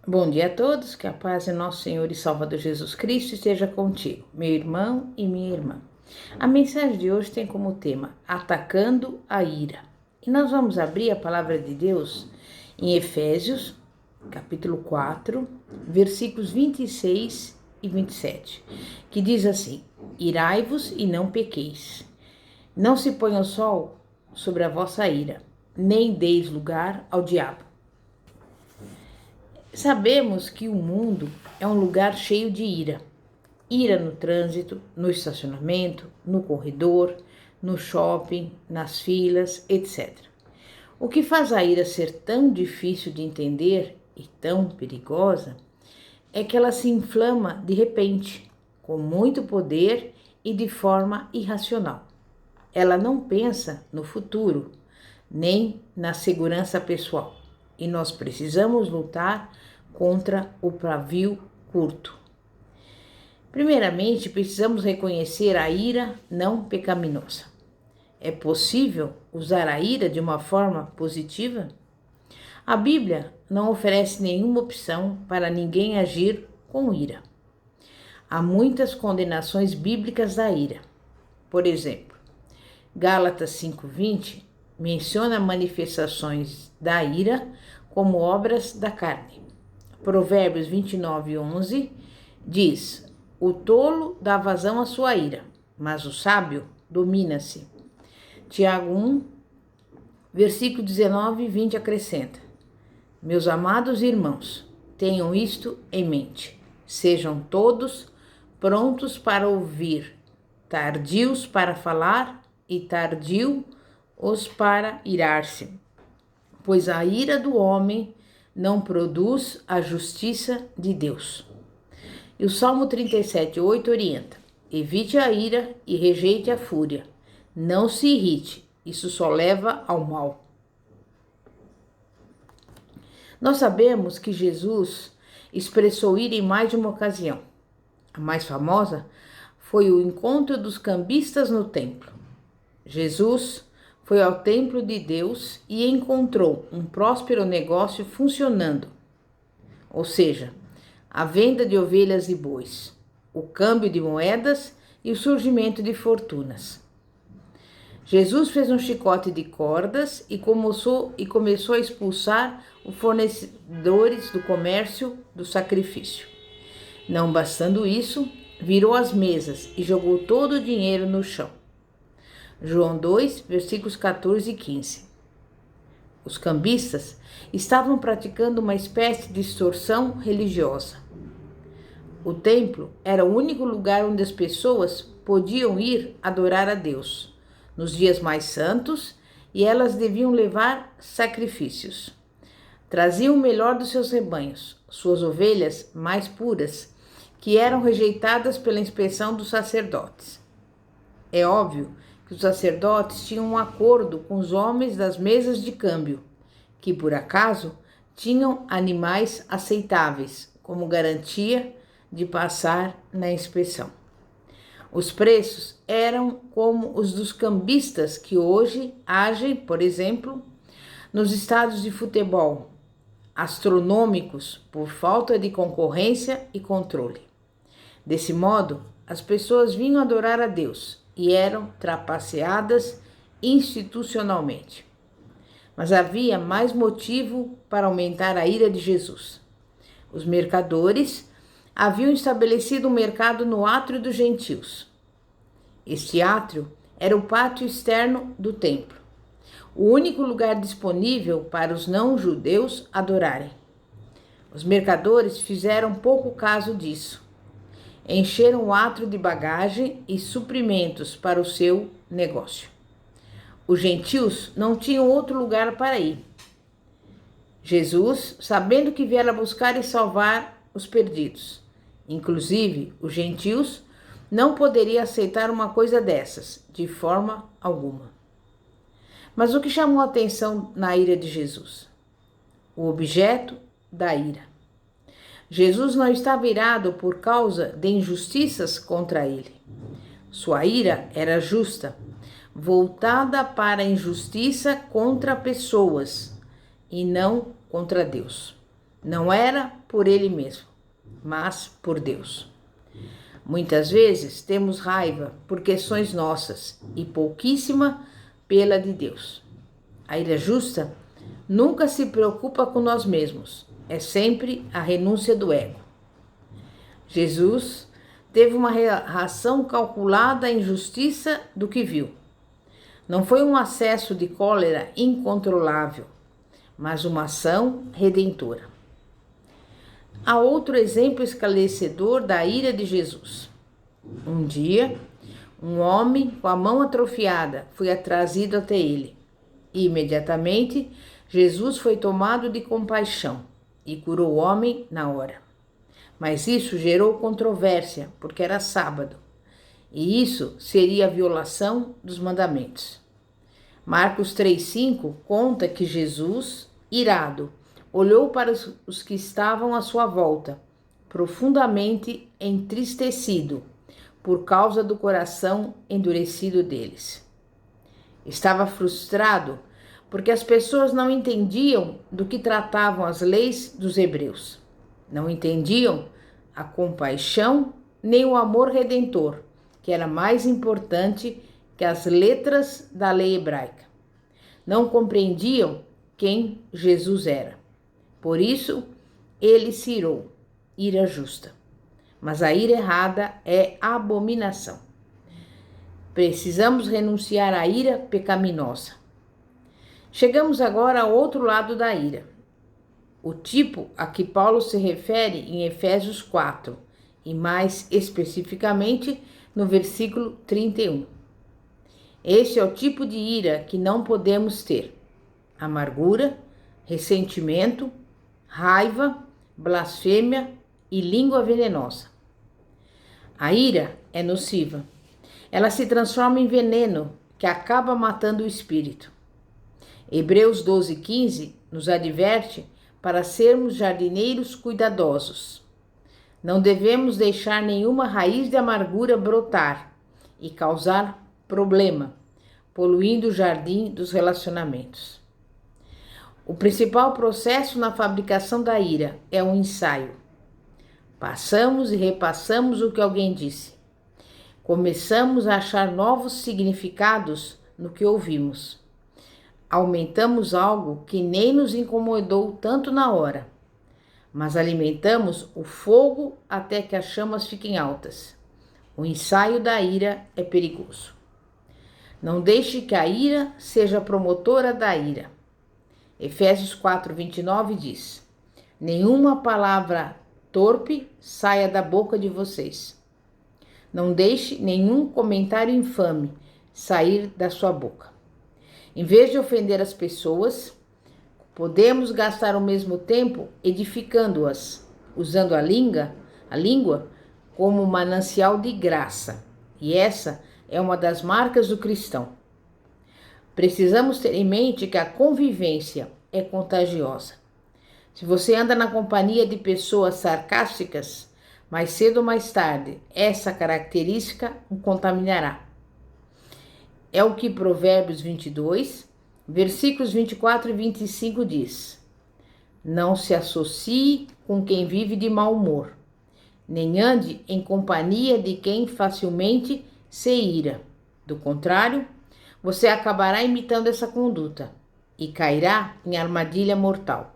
Bom dia a todos, que a paz de nosso Senhor e Salvador Jesus Cristo esteja contigo, meu irmão e minha irmã. A mensagem de hoje tem como tema Atacando a Ira. E nós vamos abrir a palavra de Deus em Efésios, capítulo 4, versículos 26 e 27, que diz assim: Irai-vos e não pequeis. Não se ponha o sol sobre a vossa ira, nem deis lugar ao diabo. Sabemos que o mundo é um lugar cheio de ira. Ira no trânsito, no estacionamento, no corredor, no shopping, nas filas, etc. O que faz a ira ser tão difícil de entender e tão perigosa é que ela se inflama de repente, com muito poder e de forma irracional. Ela não pensa no futuro, nem na segurança pessoal. E nós precisamos lutar contra o pavio curto. Primeiramente, precisamos reconhecer a ira não pecaminosa. É possível usar a ira de uma forma positiva? A Bíblia não oferece nenhuma opção para ninguém agir com ira. Há muitas condenações bíblicas da ira. Por exemplo, Gálatas 5:20 menciona manifestações da ira como obras da carne. Provérbios 29:11 diz: O tolo dá vazão à sua ira, mas o sábio domina-se. Tiago 1, versículo 19 e 20 acrescenta: Meus amados irmãos, tenham isto em mente. Sejam todos prontos para ouvir, tardios para falar e tardios para irar-se, pois a ira do homem não produz a justiça de Deus. E o Salmo 37:8 orienta: Evite a ira e rejeite a fúria. Não se irrite, isso só leva ao mal. Nós sabemos que Jesus expressou ira em mais de uma ocasião. A mais famosa foi o encontro dos cambistas no templo. Jesus foi ao templo de Deus e encontrou um próspero negócio funcionando, ou seja, a venda de ovelhas e bois, o câmbio de moedas e o surgimento de fortunas. Jesus fez um chicote de cordas e começou a expulsar os fornecedores do comércio do sacrifício. Não bastando isso, virou as mesas e jogou todo o dinheiro no chão. João 2, versículos 14 e 15. Os cambistas estavam praticando uma espécie de extorsão religiosa. O templo era o único lugar onde as pessoas podiam ir adorar a Deus nos dias mais santos e elas deviam levar sacrifícios. Traziam o melhor dos seus rebanhos, suas ovelhas mais puras, que eram rejeitadas pela inspeção dos sacerdotes. É óbvio que os sacerdotes tinham um acordo com os homens das mesas de câmbio, que por acaso tinham animais aceitáveis como garantia de passar na inspeção. Os preços eram como os dos cambistas que hoje agem, por exemplo, nos estádios de futebol, astronômicos por falta de concorrência e controle. Desse modo, as pessoas vinham adorar a Deus e eram trapaceadas institucionalmente. Mas havia mais motivo para aumentar a ira de Jesus. Os mercadores haviam estabelecido um mercado no átrio dos gentios. Este átrio era o pátio externo do templo, o único lugar disponível para os não-judeus adorarem. Os mercadores fizeram pouco caso disso. Encheram o átrio de bagagem e suprimentos para o seu negócio. Os gentios não tinham outro lugar para ir. Jesus, sabendo que viera buscar e salvar os perdidos, inclusive os gentios, não poderia aceitar uma coisa dessas, de forma alguma. Mas o que chamou a atenção na ira de Jesus? O objeto da ira. Jesus não estava irado por causa de injustiças contra ele. Sua ira era justa, voltada para a injustiça contra pessoas e não contra Deus. Não era por ele mesmo, mas por Deus. Muitas vezes temos raiva por questões nossas e pouquíssima pela de Deus. A ira justa nunca se preocupa com nós mesmos, é sempre a renúncia do ego. Jesus teve uma reação calculada à injustiça do que viu. Não foi um acesso de cólera incontrolável, mas uma ação redentora. Há outro exemplo esclarecedor da ira de Jesus. Um dia, um homem com a mão atrofiada foi trazido até ele. E, imediatamente, Jesus foi tomado de compaixão e curou o homem na hora. Mas isso gerou controvérsia, porque era sábado. E isso seria a violação dos mandamentos. Marcos 3,5 conta que Jesus, irado, olhou para os que estavam à sua volta, profundamente entristecido, por causa do coração endurecido deles. Estava frustrado porque as pessoas não entendiam do que tratavam as leis dos hebreus. Não entendiam a compaixão nem o amor redentor, que era mais importante que as letras da lei hebraica. Não compreendiam quem Jesus era. Por isso, ele se irou, ira justa. Mas a ira errada é abominação. Precisamos renunciar à ira pecaminosa. Chegamos agora ao outro lado da ira. O tipo a que Paulo se refere em Efésios 4, e mais especificamente no versículo 31. Este é o tipo de ira que não podemos ter: amargura, ressentimento, raiva, blasfêmia e língua venenosa. A ira é nociva. Ela se transforma em veneno que acaba matando o espírito. Hebreus 12,15 nos adverte para sermos jardineiros cuidadosos. Não devemos deixar nenhuma raiz de amargura brotar e causar problema, poluindo o jardim dos relacionamentos. O principal processo na fabricação da ira é o ensaio. Passamos e repassamos o que alguém disse. Começamos a achar novos significados no que ouvimos. Aumentamos algo que nem nos incomodou tanto na hora, mas alimentamos o fogo até que as chamas fiquem altas. O ensaio da ira é perigoso. Não deixe que a ira seja promotora da ira. Efésios 4:29 diz: nenhuma palavra torpe saia da boca de vocês. Não deixe nenhum comentário infame sair da sua boca. Em vez de ofender as pessoas, podemos gastar o mesmo tempo edificando-as, usando a língua como manancial de graça. E essa é uma das marcas do cristão. Precisamos ter em mente que a convivência é contagiosa. Se você anda na companhia de pessoas sarcásticas, mais cedo ou mais tarde, essa característica o contaminará. É o que Provérbios 22, versículos 24 e 25 diz: não se associe com quem vive de mau humor, nem ande em companhia de quem facilmente se ira. Do contrário, você acabará imitando essa conduta e cairá em armadilha mortal.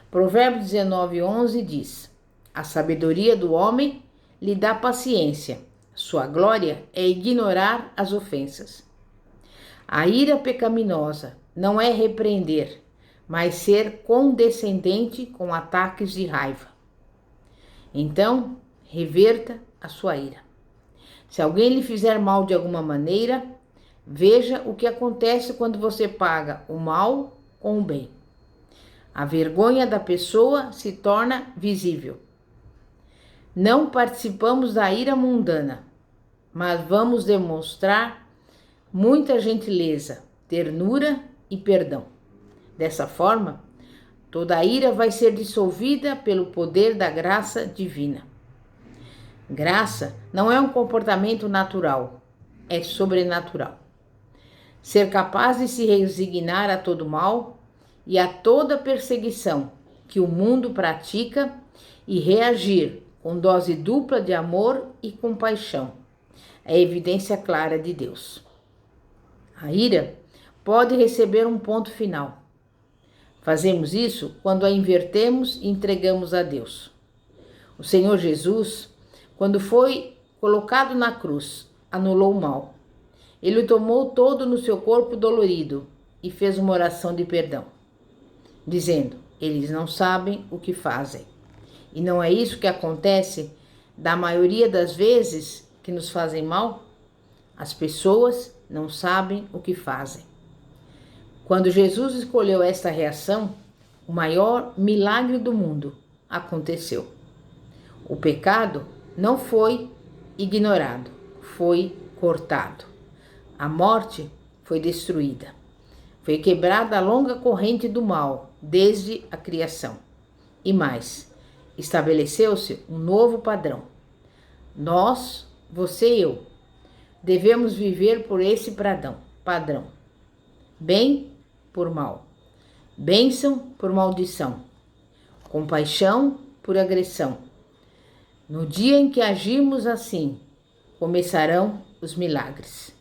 Provérbios 19:11 diz: a sabedoria do homem lhe dá paciência, sua glória é ignorar as ofensas. A ira pecaminosa não é repreender, mas ser condescendente com ataques de raiva. Então, reverta a sua ira. Se alguém lhe fizer mal de alguma maneira, veja o que acontece quando você paga o mal com o bem. A vergonha da pessoa se torna visível. Não participamos da ira mundana, mas vamos demonstrar muita gentileza, ternura e perdão. Dessa forma, toda a ira vai ser dissolvida pelo poder da graça divina. Graça não é um comportamento natural, é sobrenatural. Ser capaz de se resignar a todo mal e a toda perseguição que o mundo pratica e reagir com dose dupla de amor e compaixão. É evidência clara de Deus. A ira pode receber um ponto final. Fazemos isso quando a invertemos e entregamos a Deus. O Senhor Jesus, quando foi colocado na cruz, anulou o mal. Ele o tomou todo no seu corpo dolorido e fez uma oração de perdão, dizendo: eles não sabem o que fazem. E não é isso que acontece da maioria das vezes que nos fazem mal? As pessoas não sabem o que fazem. Quando Jesus escolheu esta reação, o maior milagre do mundo aconteceu. O pecado não foi ignorado, foi cortado. A morte foi destruída. Foi quebrada a longa corrente do mal desde a criação. E mais, estabeleceu-se um novo padrão. Nós, você e eu, devemos viver por esse padrão. Bem por mal, bênção por maldição, compaixão por agressão. No dia em que agirmos assim, começarão os milagres.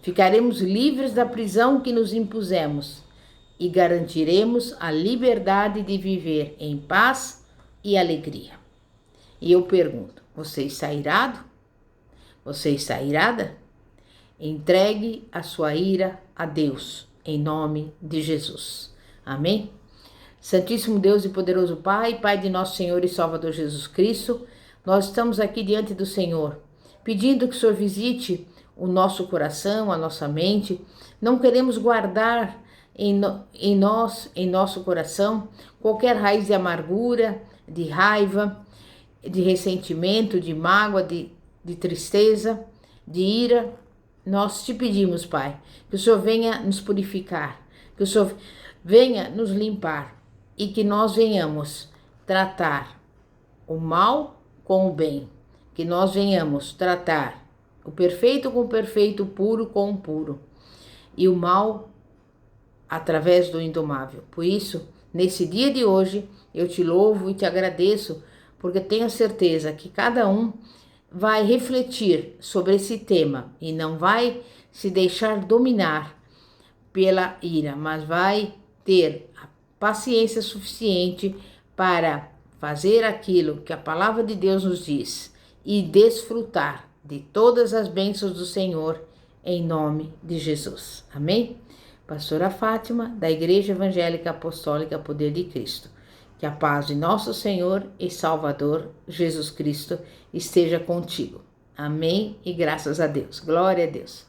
Ficaremos livres da prisão que nos impusemos e garantiremos a liberdade de viver em paz e alegria. E eu pergunto, você está irado? Você está irada? Entregue a sua ira a Deus, em nome de Jesus. Amém? Santíssimo Deus e poderoso Pai, Pai de nosso Senhor e Salvador Jesus Cristo, nós estamos aqui diante do Senhor, pedindo que o Senhor visite o nosso coração, a nossa mente. Não queremos guardar em nosso coração, qualquer raiz de amargura, de raiva, de ressentimento, de mágoa, de tristeza, de ira. Nós te pedimos, Pai, que o Senhor venha nos purificar, que o Senhor venha nos limpar e que nós venhamos tratar o mal com o bem, que nós venhamos tratar o perfeito com o perfeito, o puro com o puro e o mal através do indomável. Por isso, nesse dia de hoje, eu te louvo e te agradeço, porque tenho certeza que cada um vai refletir sobre esse tema e não vai se deixar dominar pela ira, mas vai ter a paciência suficiente para fazer aquilo que a palavra de Deus nos diz e desfrutar de todas as bênçãos do Senhor em nome de Jesus. Amém? Pastora Fátima, da Igreja Evangélica Apostólica Poder de Cristo. Que a paz de nosso Senhor e Salvador Jesus Cristo esteja contigo. Amém e graças a Deus. Glória a Deus.